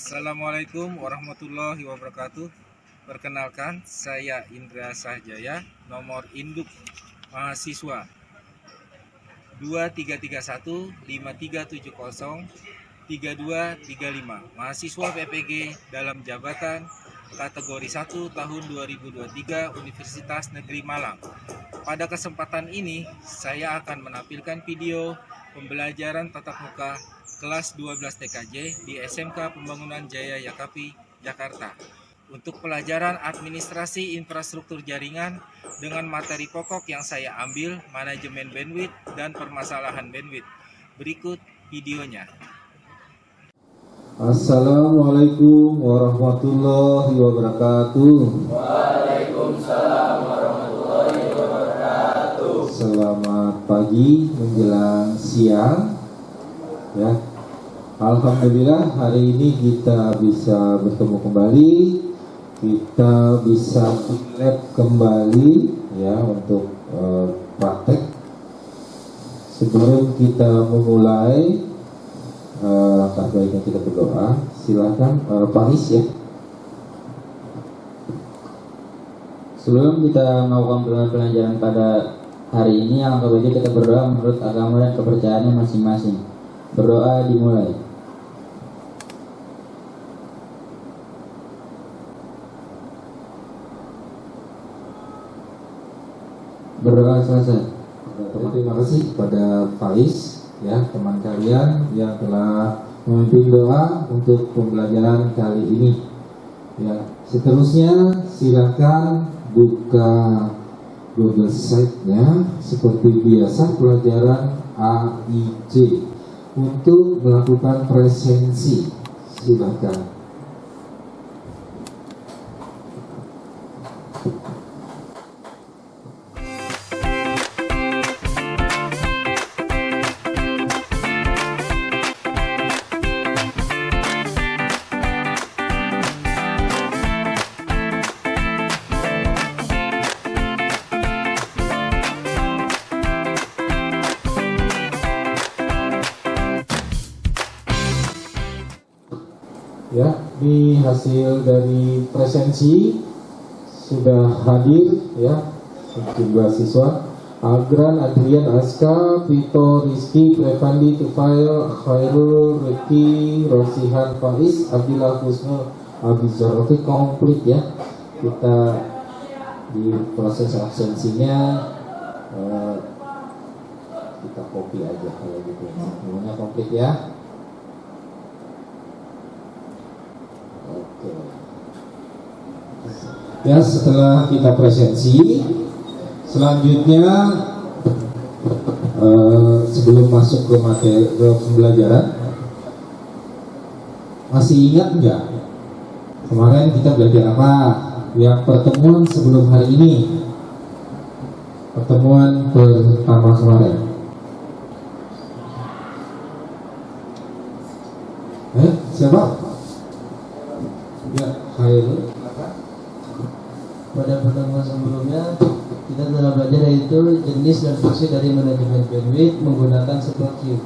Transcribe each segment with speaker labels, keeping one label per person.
Speaker 1: Assalamualaikum warahmatullahi wabarakatuh. Perkenalkan, saya Indra Sahjaya, nomor induk mahasiswa 237153703235, mahasiswa PPG dalam jabatan kategori 1 tahun 2023 Universitas Negeri Malang. Pada kesempatan ini, saya akan menampilkan video pembelajaran tatap muka kelas 12 TKJ di SMK Pembangunan Jaya Yakapi, Jakarta. Untuk pelajaran administrasi infrastruktur jaringan dengan materi pokok yang saya ambil, manajemen bandwidth dan permasalahan bandwidth. Berikut videonya.
Speaker 2: Assalamualaikum warahmatullahi wabarakatuh.
Speaker 3: Waalaikumsalam warahmatullahi wabarakatuh.
Speaker 2: Selamat pagi menjelang siang. Ya, alhamdulillah hari ini kita bisa bertemu kembali, kita bisa lab kembali ya untuk praktek. Sebelum kita memulai, langkah baiknya kita berdoa. Silakan Pak Is ya.
Speaker 4: Sebelum kita melakukan pelajaran pada hari ini, alangkah baiknya kita berdoa menurut agama dan kepercayaannya masing-masing. Berdoa dimulai. Berdoa selesai.
Speaker 2: Terima kasih kepada Faiz ya, teman kalian yang telah memimpin doa untuk pembelajaran kali ini. Ya, seterusnya silakan buka Google Site-nya seperti biasa pelajaran AIJ untuk melakukan presensi. Silakan. Ya, di hasil dari presensi sudah hadir ya sejumlah siswa: Agran, Adrian, Aska, Vito, Rizky, Prevandi, Tufail, Khairul, Riki, Rosihan, Faiz, Abdillah, Husnul, Abizar. Oke, komplit ya. Kita di proses absensinya kita copy aja kalau gitu. Semuanya komplit ya. Ya, setelah kita presensi, selanjutnya sebelum masuk ke materi pembelajaran, masih ingat nggak kemarin kita belajar apa? Yang pertemuan sebelum hari ini, pertemuan pertama kemarin. Siapa? Ya, Khairul.
Speaker 3: Pada pertemuan sebelumnya kita telah belajar yaitu jenis dan fungsi dari manajemen bandwidth menggunakan simple queue.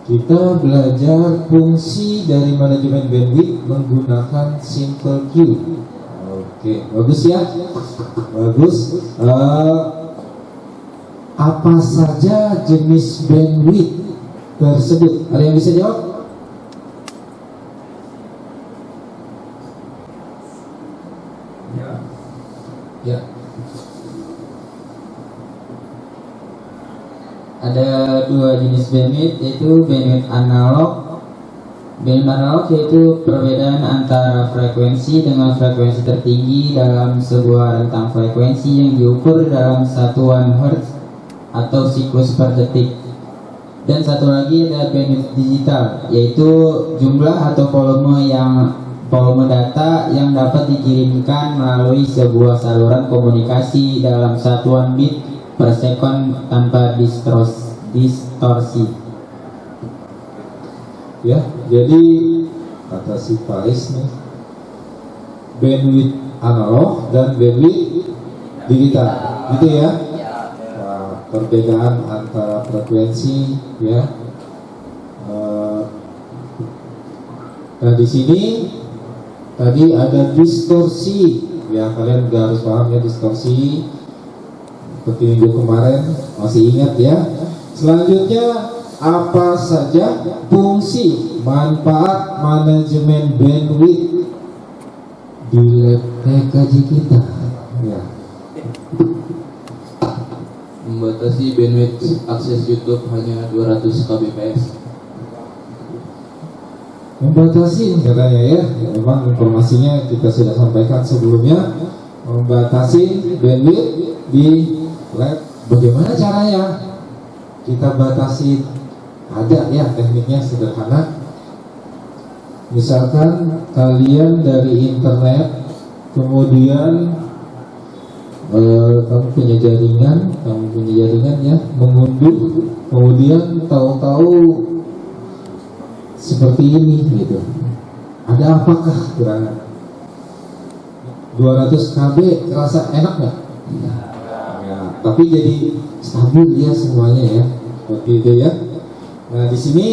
Speaker 2: Kita belajar fungsi dari manajemen bandwidth menggunakan simple queue. Oke, bagus ya, bagus. Apa saja jenis bandwidth tersebut? Ada yang bisa jawab? Ya.
Speaker 4: Ada dua jenis bandwidth, yaitu bandwidth analog. Bandwidth analog yaitu perbedaan antara frekuensi dengan frekuensi tertinggi dalam sebuah rentang frekuensi yang diukur dalam satuan hertz atau siklus per detik. Dan satu lagi ada bandwidth digital, yaitu jumlah atau volume data yang dapat dikirimkan melalui sebuah saluran komunikasi dalam satuan bit per sekon tanpa distorsi.
Speaker 2: Ya, jadi kata si Faiz nih, bandwidth analog dan bandwidth digital, gitu ya. Nah, perbedaan antara frekuensi ya Nah di sini tadi ada distorsi, ya kalian gak harus paham ya distorsi. Seperti minggu kemarin masih ingat ya. Selanjutnya apa saja fungsi manfaat manajemen bandwidth di lab TKJ kita? Ya.
Speaker 5: Membatasi bandwidth akses YouTube hanya 200 kbps.
Speaker 2: Membatasi katanya ya, memang informasinya kita sudah sampaikan sebelumnya. Membatasi bandwidth di lab. Bagaimana caranya? Kita batasi, ada ya tekniknya sederhana. Misalkan kalian dari internet, kemudian kamu punya jaringan ya, mengunduh, kemudian tahu-tahu seperti ini gitu. Ada apakah gerangan 200 KB terasa enak nggak? Ya, tapi jadi stabil ya semuanya ya, seperti itu ya. Nah di sini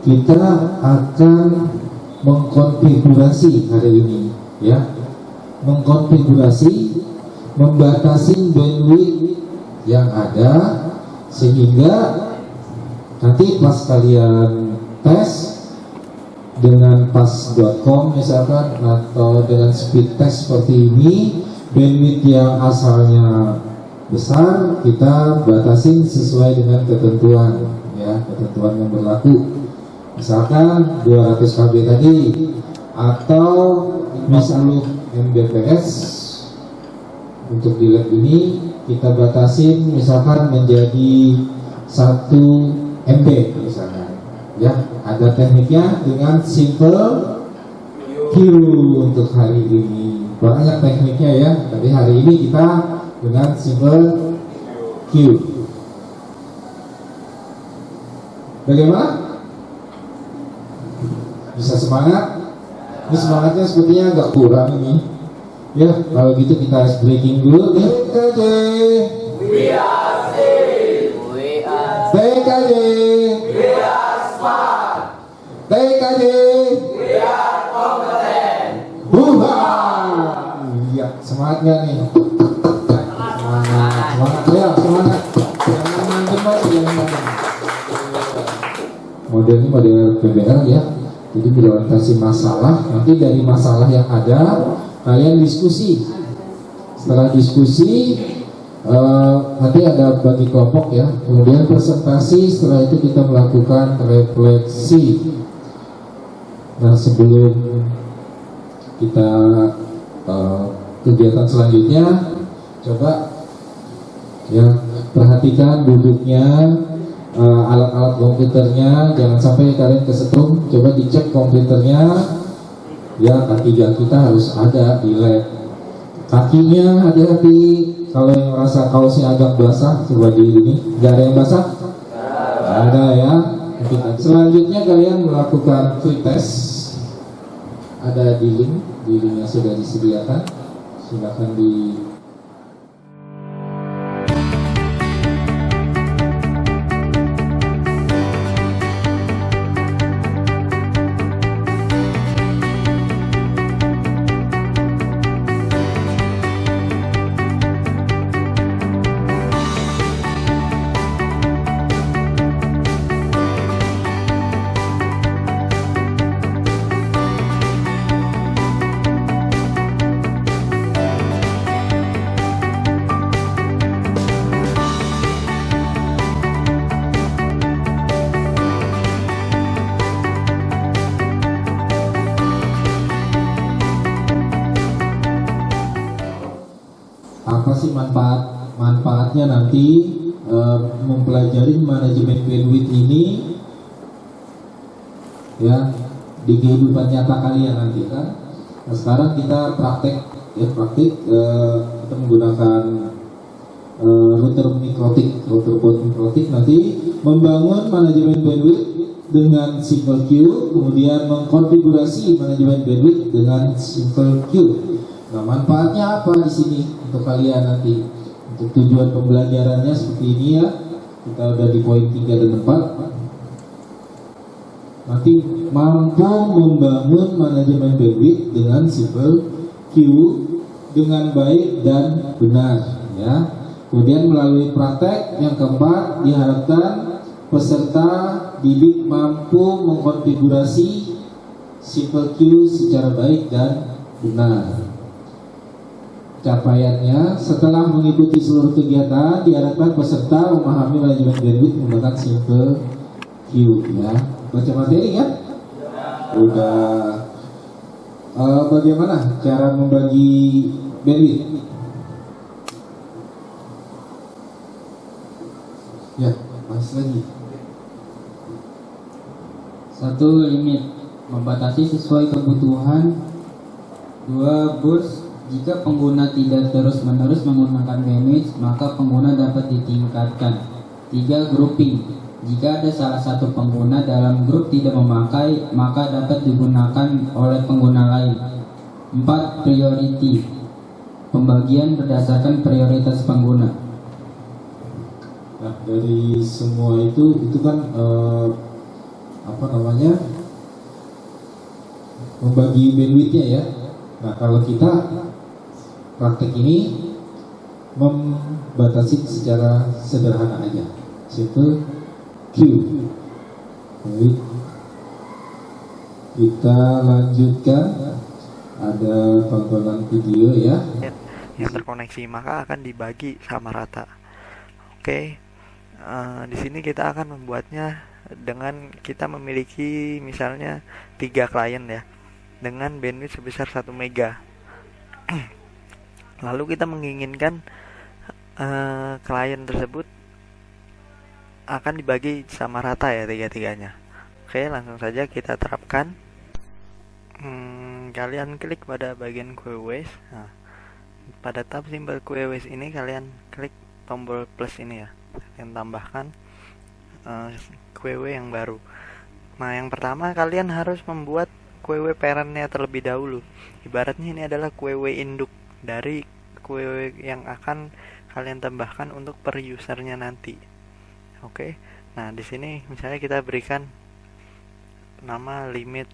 Speaker 2: kita akan mengkonfigurasi hari ini ya, mengkonfigurasi, membatasi bandwidth yang ada sehingga nanti pas kalian tes dengan pas.com misalkan atau dengan speed test seperti ini, bandwidth yang asalnya besar kita batasin sesuai dengan ketentuan ya, ketentuan yang berlaku. Misalkan 200 KB tadi atau 50 Mbps untuk di lab ini kita batasin misalkan menjadi 1 MB misalnya ya. Ada tekniknya dengan simple queue untuk hari ini. Banyak tekniknya ya, tapi hari ini kita dengan simple queue. Bagaimana? Bisa semangat? Ini semangatnya sepertinya agak kurang ini. Ya, kalau gitu kita harus breaking dulu. TKJ. We are safe. We are TKJ. We are smart. TKJ. We are competent. Iya, semangatnya nih. Semangat ya, semangat. Jangan mantep aja, jangan mantep. Model ini model PBL ya. Jadi berorientasi masalah, nanti dari masalah yang ada kalian diskusi. Setelah diskusi nanti ada bagi kelompok ya, kemudian presentasi. Setelah itu kita melakukan refleksi. Nah sebelum kita kegiatan selanjutnya, coba ya perhatikan duduknya, alat-alat komputernya, jangan sampai kalian kesetrum. Coba dicek komputernya ya, kaki kita harus ada di lab. Kakinya hati-hati, kalau yang merasa kaosnya agak basah coba di ini. Gak ada yang basah? Gak ada ya. Selanjutnya kalian melakukan free test, ada di linknya sudah disediakan, silakan di apa sih manfaatnya nanti mempelajari manajemen bandwidth ini ya di kehidupan nyata kalian nanti kan. Nah, sekarang kita praktek kita menggunakan router board mikrotik nanti membangun manajemen bandwidth dengan simple queue, kemudian mengkonfigurasi manajemen bandwidth dengan simple queue. Nah, manfaatnya apa di sini untuk kalian nanti? Untuk tujuan pembelajarannya seperti ini ya. kita udah di poin 3 dan 4. Nanti mampu membangun manajemen bandwidth dengan simple Q dengan baik dan benar, ya. Kemudian melalui praktek yang keempat diharapkan peserta didik mampu mengkonfigurasi simple Q secara baik dan benar. Capaiannya, setelah mengikuti seluruh kegiatan, diharapkan peserta memahami manajemen bandwidth menggunakan simple Q, ya. Baca materi kan? Udah. Bagaimana cara membagi bandwidth? Ya, bahas lagi.
Speaker 4: 1. Limit membatasi sesuai kebutuhan. 2. Burst. Jika pengguna tidak terus-menerus menggunakan bandwidth, maka pengguna dapat ditingkatkan. 3. Grouping. Jika ada salah satu pengguna dalam grup tidak memakai, maka dapat digunakan oleh pengguna lain. 4. Priority. Pembagian berdasarkan prioritas pengguna.
Speaker 2: Nah, dari semua itu kan membagi bandwidthnya, ya. Nah, kalau kita praktek ini membatasi secara sederhana aja, simple Q. Jadi kita lanjutkan, ada tontonan video, ya.
Speaker 6: Yang terkoneksi maka akan dibagi sama rata. Oke, di sini kita akan membuatnya dengan kita memiliki misalnya 3 klien, ya, dengan bandwidth sebesar 1 mega. Lalu kita menginginkan klien tersebut akan dibagi sama rata, ya, 3-3-nya. Oke, langsung saja kita terapkan. Kalian klik pada bagian queries. Nah, pada tab simbol queries ini kalian klik tombol plus ini, ya. Kalian tambahkan query yang baru. Nah, yang pertama kalian harus membuat query parentnya terlebih dahulu. Ibaratnya ini adalah query induk dari query yang akan kalian tambahkan untuk per usernya nanti. Oke. Nah, di sini misalnya kita berikan nama limit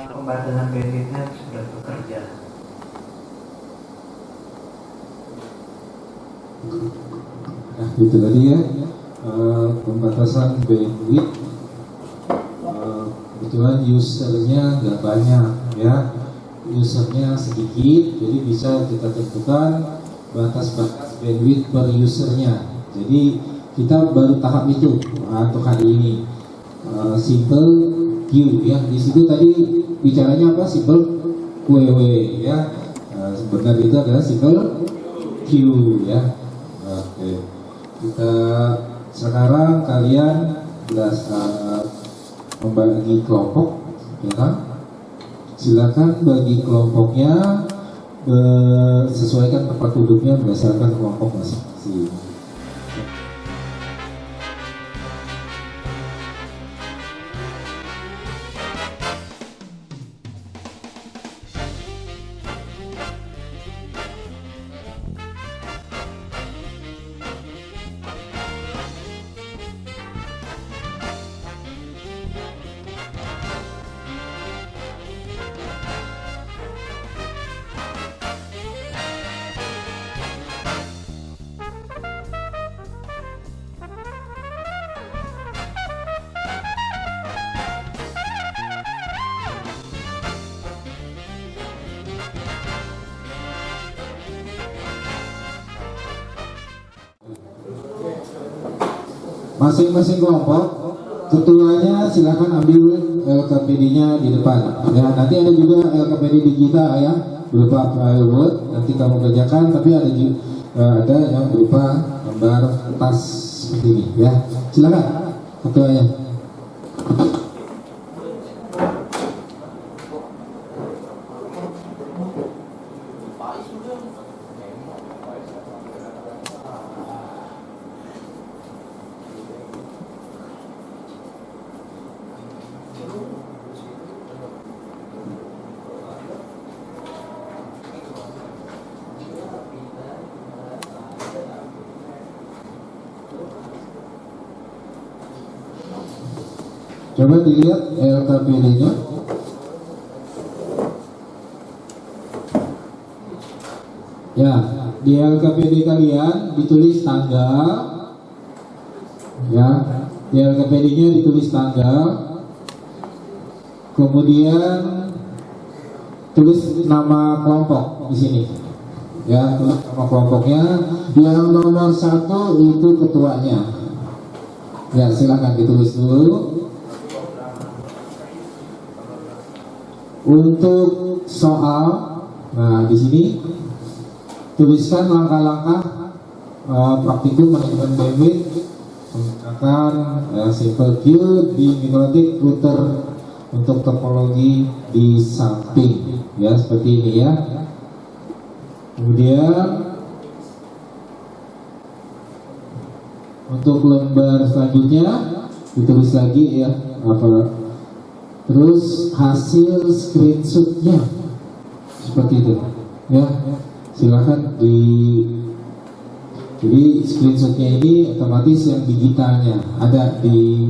Speaker 3: Pembatasan bandwidthnya sudah bekerja.
Speaker 2: Nah, itu tadi, ya, pembatasan bandwidth. Kebetulan usernya nggak banyak, ya, usernya sedikit, jadi bisa kita tentukan batas-batas bandwidth per usernya. Jadi kita baru tahap itu untuk hari ini, simple Q, ya. Di situ tadi bicaranya apa? Simple QW, ya. Sebenarnya itu adalah simple Q, ya. Oke. Kita sekarang kalian membagi kelompok, ya kan? Silakan bagi kelompoknya, sesuaikan tempat duduknya berdasarkan kelompok masing-masing. Masing-masing kelompok ketuanya silakan ambil LKPD-nya di depan. Ya, nanti ada juga LKPD di kita, ya, berupa plywood. Nanti kamu kerjakan, tapi ada juga ada yang berupa gambar tas seperti ini, ya. Silakan ketuanya. Coba dilihat LKPD-nya. Ya, di LKPD kalian ditulis tanggal. Ya, di LKPD-nya ditulis tanggal. Kemudian tulis nama kelompok di sini. Ya, tulis nama kelompoknya. Yang nomor 1 itu ketuanya. Ya, silakan ditulis dulu. Untuk soal, nah di sini tuliskan langkah-langkah praktikum manajemen bandwidth menggunakan simple queue di mikrotik router untuk topologi di samping, ya seperti ini ya. Kemudian untuk lembar selanjutnya ditulis lagi ya apa. Terus hasil screenshotnya seperti itu, ya. Silakan jadi screenshotnya ini otomatis yang digitalnya ada di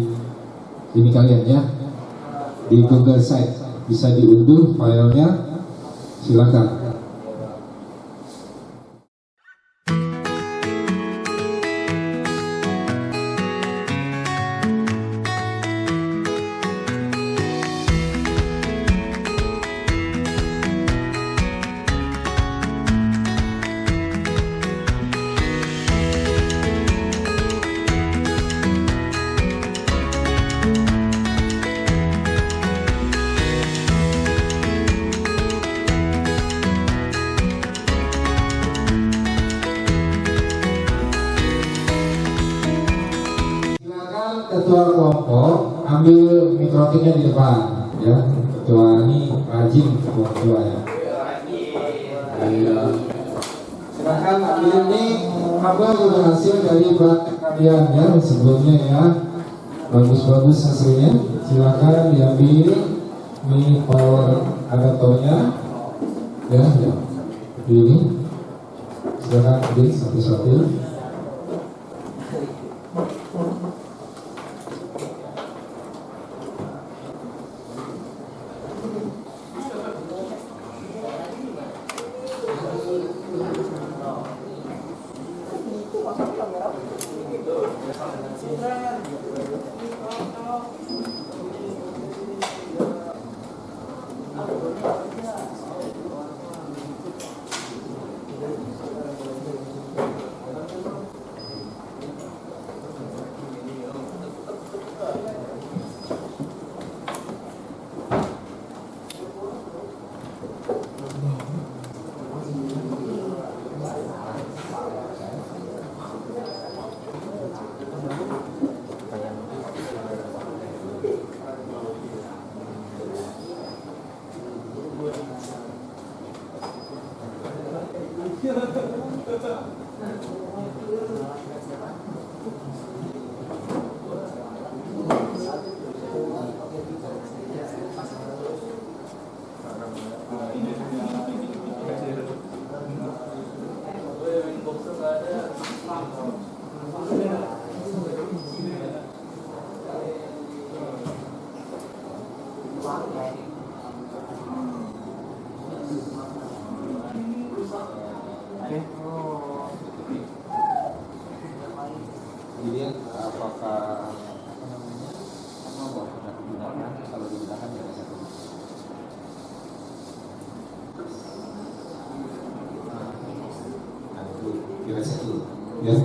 Speaker 2: ini kalian ya, di Google Site bisa diunduh filenya. Silakan. Ketua kelompok ambil mikrotiknya di depan ya. Ketua ini rajin ketua ya. Silakan ambil ini apa hasil dari praktek kalian ya sebelumnya ya. Bagus-bagus hasilnya. Silakan diambil ini power adaptornya ya. Ini silakan ambil satu-satu. Jadi apakah apa pernah digunakan, kalau digunakan ya satu. Nah itu kira satu ya.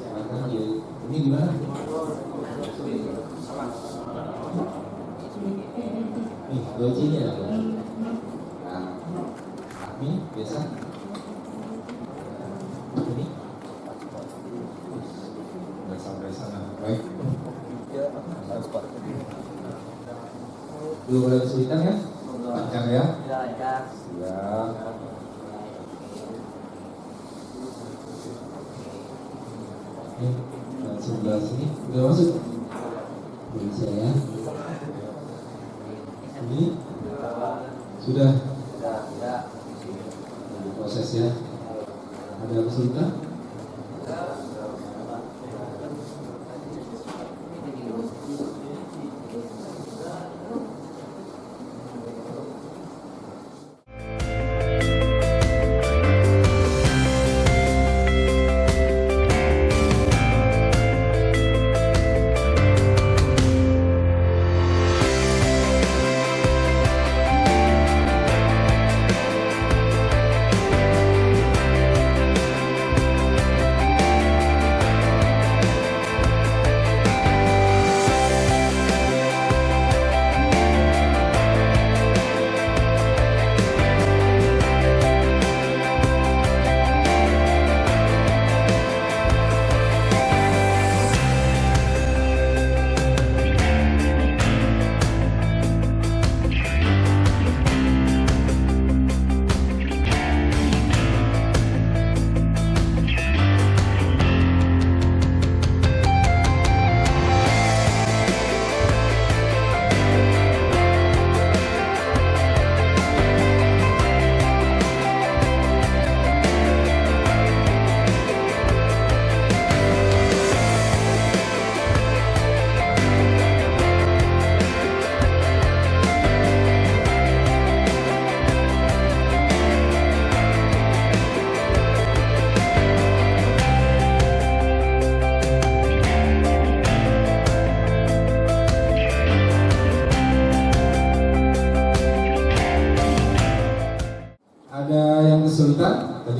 Speaker 2: Silakan ya. Ini gimana? Nih lojinya ya. Nah ini biasa. Ini sampai sana, baik. Belum ada kesulitan ya? Lancar ya? Siap. Ini sebelah sini udah masuk. Bisa ya? Ini sudah proses ya? Ada kesulitan?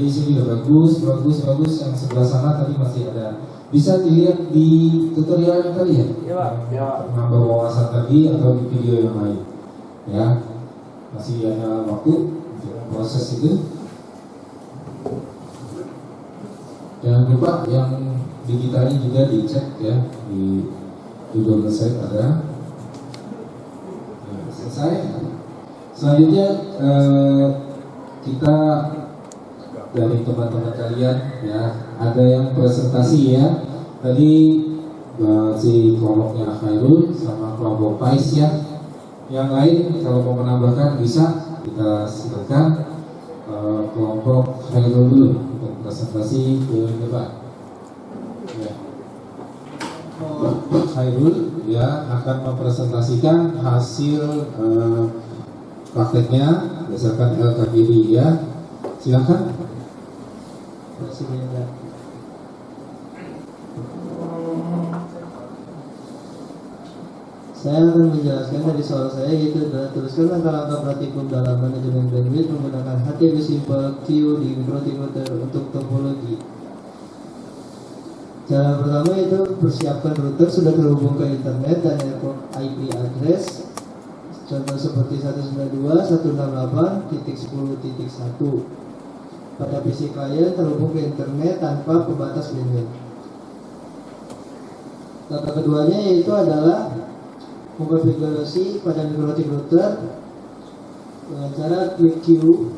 Speaker 2: Tadi sini udah bagus. Yang sebelah sana tadi masih ada. Bisa dilihat di tutorial yang tadi ya? Iya Pak. Ya. Menambah wawasan tadi atau di video yang lain. Ya, masih ada waktu untuk proses itu. Jangan lupa yang digitalnya juga dicek ya di Google Website ada. Ya, selesai. Selanjutnya kita dari teman-teman kalian ya ada yang presentasi ya. Tadi si kelompoknya Khairul sama kelompok Pais ya. Yang lain kalau mau menambahkan bisa, kita silakan. Kelompok Khairul dulu untuk presentasi ke depan. Ya. Khairul ya akan mempresentasikan hasil prakteknya berdasarkan LKPD ya. Silakan.
Speaker 3: Saya akan menjelaskan dari soal saya, yaitu adalah tuliskan langkah-langkah praktikum dalam manajemen bandwidth menggunakan HTTP Simple Queue di microrouter untuk topologi. Cara pertama itu persiapkan router sudah terhubung ke internet dan network IP address. Contoh seperti 192.168.10.1. Pada PC klien terhubung ke internet tanpa pembatas bandwidth. Langkah keduanya yaitu adalah mengkonfigurasi pada microrouter dengan cara klik queue,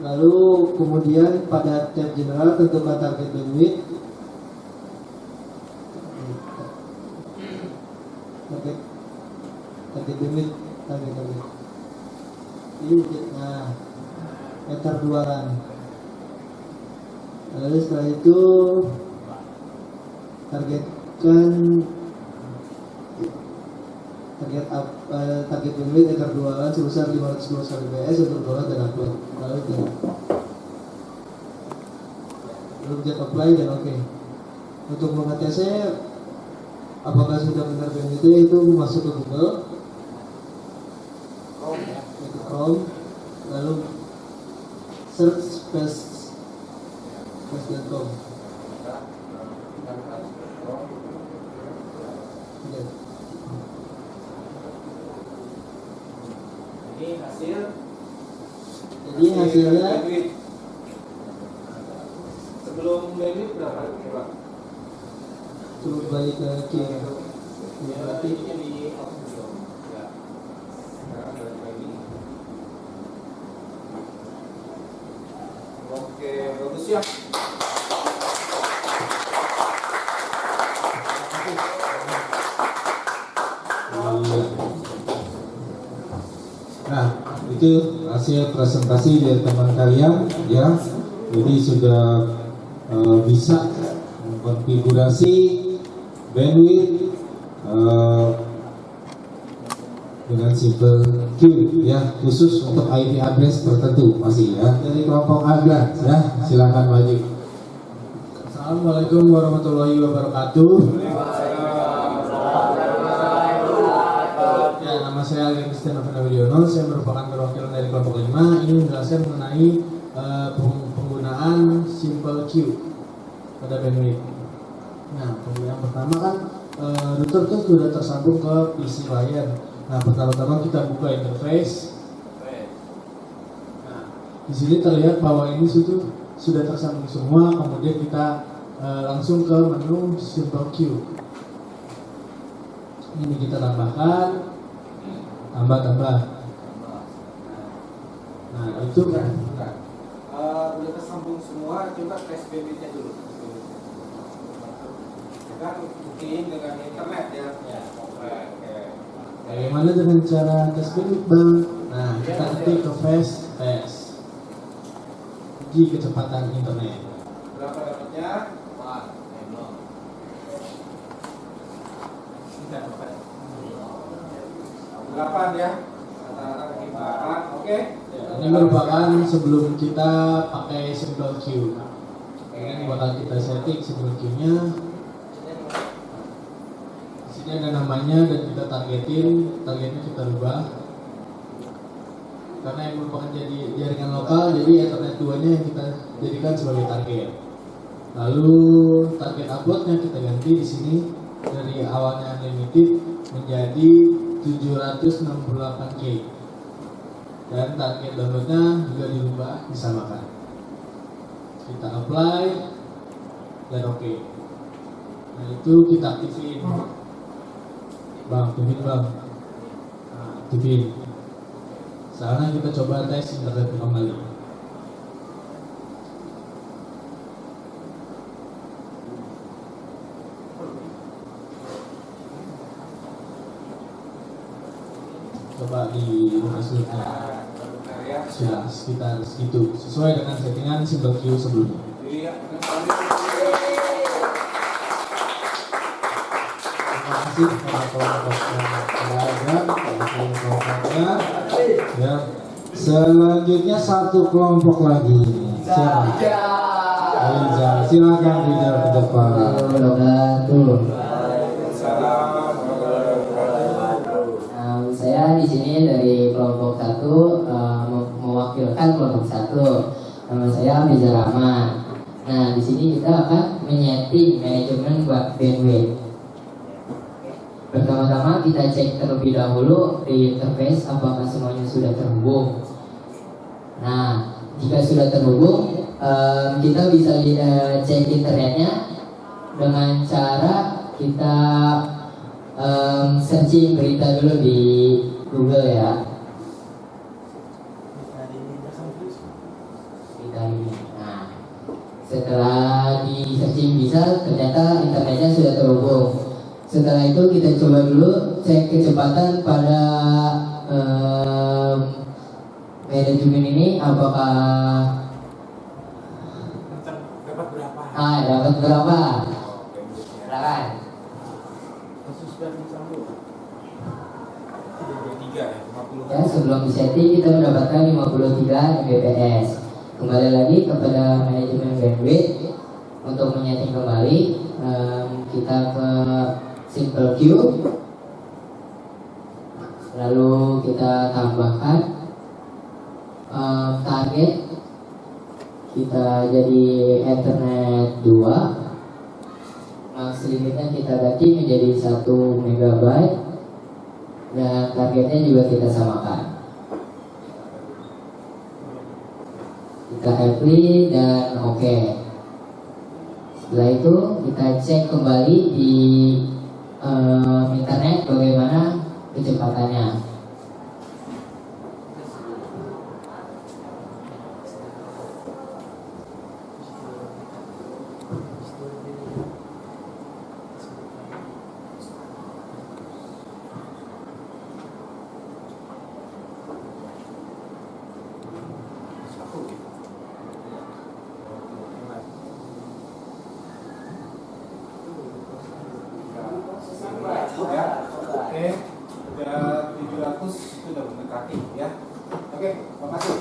Speaker 3: lalu kemudian pada tab general tentukan target bandwidth, target bandwidth. Nah, meter 2 RAN. Lalu setelah itu target bandwidth meter 2 RAN sebesar 512 kbps untuk download dan upload. Lalu pencet apply dan oke. Untuk mengetesnya apakah sudah benar bandwidthnya, itu masuk ke Google, Chrome, lalu search space.com. Jadi hasilnya
Speaker 2: sebelum bandwidth berapa coba?
Speaker 3: Coba balik ke kiri. Ya, berarti
Speaker 2: di option. Ya. Sekarang balik lagi. Oke, bagus ya. Nah, itu hasil presentasi dari teman kalian ya. Jadi sudah bisa mengkonfigurasi bandwidth dengan simple queue ya, khusus untuk IP address tertentu masih ya. Dari kelompok Agran ya, silakan maju.
Speaker 3: Assalamualaikum warahmatullahi wabarakatuh. Ya, nama saya Alvin Kristian Novena. Saya merupakan perwakilan dari kelompok 5. Ini menjelaskan mengenai penggunaan simple queue pada bandwidth. Nah, yang pertama kan router itu sudah tersambung ke PC klien. Nah, pertama-tama kita buka interface. Nah, di sini terlihat bahwa ini sudah tersambung semua. Kemudian kita langsung ke menu simple queue. Ini kita tambahkan, tambah. Nah, itu kan.
Speaker 2: Udah tersambung semua, coba tes bandwidth-nya dulu. Kan buktiin dengan internet ya. Oke.
Speaker 3: Bagaimana dengan cara tes bandwidth, Bang? Nah, kita ketik ke fast test. Uji kecepatan internet.
Speaker 2: Berapa dapatnya? 8 ya. Rata-rata 8. Oke.
Speaker 3: Ini merupakan sebelum kita pakai simple queue. Ini bakal kita setting simple queue-nya. Di sini ada namanya dan kita targetnya kita rubah. karena yang merupakan jadi jaringan lokal, jadi Ethernet 2-nya yang kita jadikan sebagai target. Lalu target uploadnya kita ganti di sini dari awalnya unlimited menjadi 768K, dan target downloadnya juga dirubah disamakan. Kita apply dan oke. Nah itu kita aktifin, bang, aktifin bang. Nah, aktifin. Sekarang kita coba tes internet kembali. Coba di Facebooknya sudah sekitar segitu, sesuai dengan settingan Simple Queue sebelumnya. Terima kasih kepada kelompok yang ada, ya.
Speaker 2: Selanjutnya satu kelompok lagi. Siapa? Rizal. Silakan Rizal ke depan.
Speaker 7: Saya di sini dari kelompok 1 mewakilkan kelompok 1. Nama saya Rizal Rahman. Nah, di sini kita akan menyeting manajemen bandwidth. Pertama-tama kita cek terlebih dahulu di interface apakah semuanya sudah terhubung. Nah, jika sudah terhubung, kita bisa cek internetnya dengan cara kita searching berita dulu di Google ya. Nah, setelah di searching bisa, ternyata internetnya sudah terhubung. Setelah itu kita coba dulu cek kecepatan pada manajemen ini, apakah dapat berapa? Silakan. Ya, sebelum disetting kita mendapatkan 53 Mbps. Kembali lagi kepada manajemen bandwidth. Untuk menyeting kembali, kita ke Simple Queue, lalu kita tambahkan target, kita jadi Ethernet 2, max limitnya kita ganti menjadi 1 MB, dan targetnya juga kita samakan. Kita apply dan oke. Setelah itu kita cek kembali di internet bagaimana kecepatannya.
Speaker 2: Oke, udah 700 itu udah mendekati ya. Oke, makasih.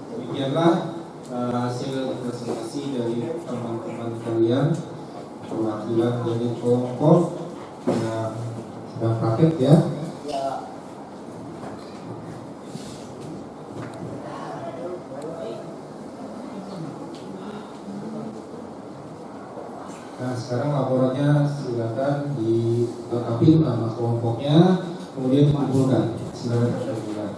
Speaker 2: Demikianlah hasil presentasi dari teman-teman kalian, perwakilan dari kelompok yang sedang praktek ya. Nah, sekarang laporannya silakan dilengkapi nama kelompoknya, kemudian dikumpulkan. Silakan dikumpulkan.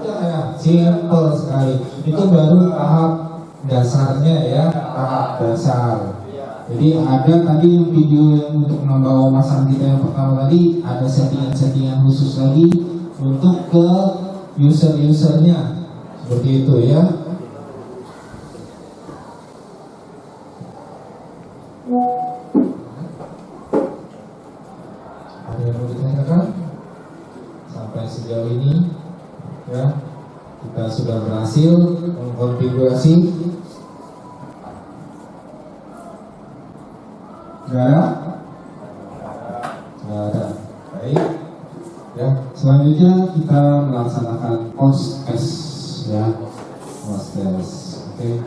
Speaker 2: Ya, simple sekali. Itu baru tahap dasarnya ya, tahap dasar. Jadi ada tadi yang video yang untuk menambah wawasan kita yang pertama tadi, ada settingan-settingan khusus lagi untuk ke user-usernya. Seperti itu ya. Ada yang mau ditanyakan? Sampai sejauh ini ya, kita sudah berhasil mengkonfigurasi. Nggak ada? Nggak ada. Baik. Ya, selanjutnya kita melaksanakan post test ya, post test. Oke.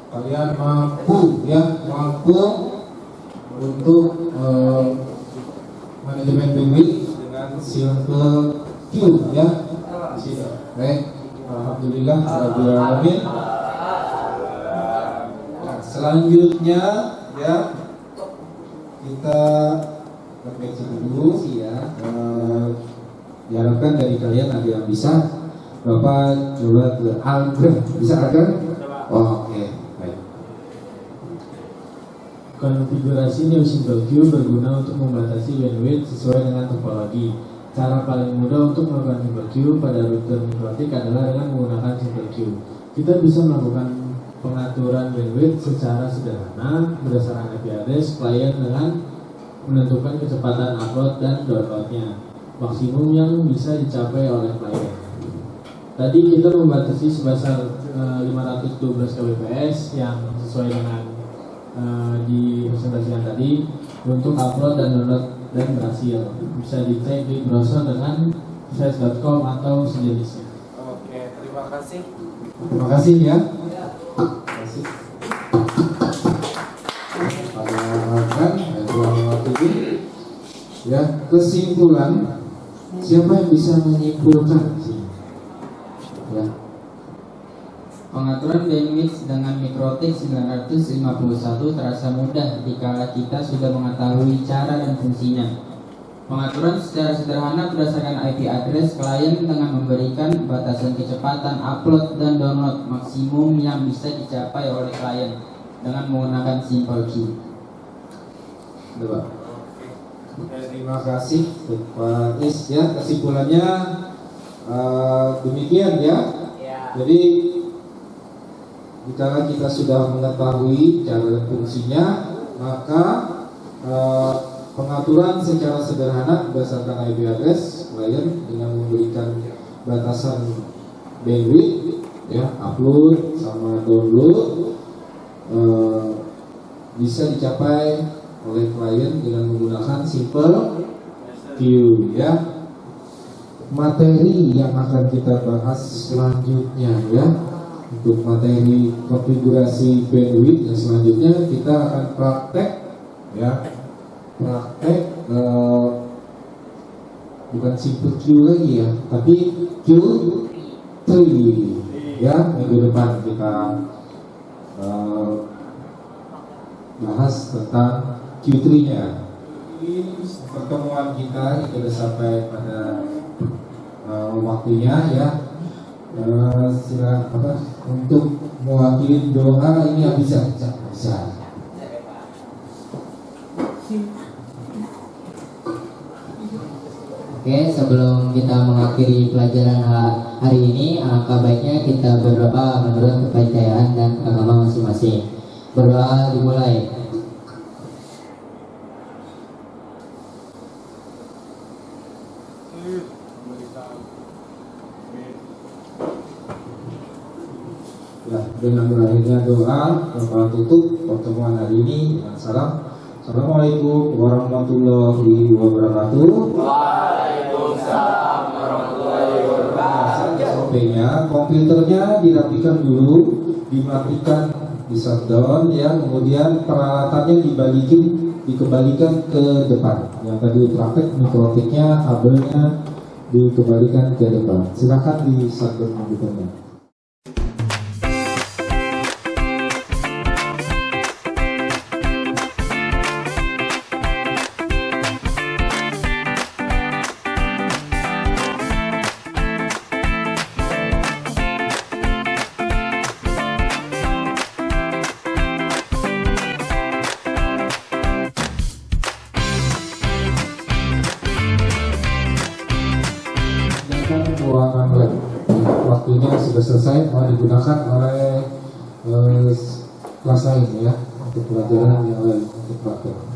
Speaker 2: kalian mampu untuk manajemen bandwidth dengan simple queue ya. Baik, alhamdulillah rabbil alamin. Selanjutnya ya kita refleksi dulu ya. Diharapkan dari kalian ada yang bisa. Bapak coba ke Albert, bisa kan? Oke, baik.
Speaker 3: Konfigurasi New Simple Queue berguna untuk membatasi bandwidth sesuai dengan topologi. Cara paling mudah untuk melakukan Simple Queue pada router mikrotik adalah dengan menggunakan Simple Queue. Kita bisa melakukan pengaturan bandwidth secara sederhana berdasarkan IP address klien dengan menentukan kecepatan upload dan downloadnya, maksimum yang bisa dicapai oleh klien. Tadi kita membatasi sebesar 512 kbps yang sesuai dengan di presentasian tadi untuk upload dan download dan berhasil. Bisa dicek di browser dengan sites.com atau sejenisnya.
Speaker 1: Oke, terima kasih.
Speaker 2: Terima kasih ya. Terima kasih. Ya, kesimpulan, siapa yang bisa menyimpulkan? Ya.
Speaker 4: Pengaturan bandwidth dengan MikroTik 951 terasa mudah jika kita sudah mengetahui cara dan fungsinya. Pengaturan secara sederhana berdasarkan IP address klien dengan memberikan batasan kecepatan upload dan download maksimum yang bisa dicapai oleh klien dengan menggunakan Simple Queue.
Speaker 2: Terima kasih Pak Is ya, kesimpulannya demikian ya. Jadi jika kita sudah mengetahui cara dan fungsinya, maka pengaturan secara sederhana berdasarkan IP address klien dengan memberikan batasan bandwidth ya, upload sama download bisa dicapai oleh klien dengan menggunakan Simple Queue ya. Materi yang akan kita bahas selanjutnya ya, untuk materi konfigurasi bandwidth yang selanjutnya kita akan praktek ya, bukan Simple Queue lagi ya, tapi Q3 ya. Minggu depan kita bahas tentang Q3 nya. Pertemuan kita sudah sampai pada waktunya ya. Silakan untuk mewakili doa ini ya, bisa.
Speaker 7: Oke, sebelum kita mengakhiri pelajaran hari ini, alangkah baiknya kita berdoa menurut kepercayaan dan agama masing-masing. Berdoa dimulai.
Speaker 2: Ya, dengan berakhirnya doa, Bapak tutup pertemuan hari ini dengan salam. Assalamualaikum warahmatullahi wabarakatuh.
Speaker 8: Waalaikumsalam warahmatullahi wabarakatuh.
Speaker 2: Sampainya komputernya dirapikan dulu, dimatikan, di shutdown ya, kemudian peralatannya dikembalikan ke depan. Yang tadi praktek mikrotiknya, kabelnya dikembalikan ke depan. Silakan di shutdown komputernya. Ruangan lab waktunya sudah selesai, mau digunakan oleh kelas lain ya, untuk pelajaran yang lain untuk praktek.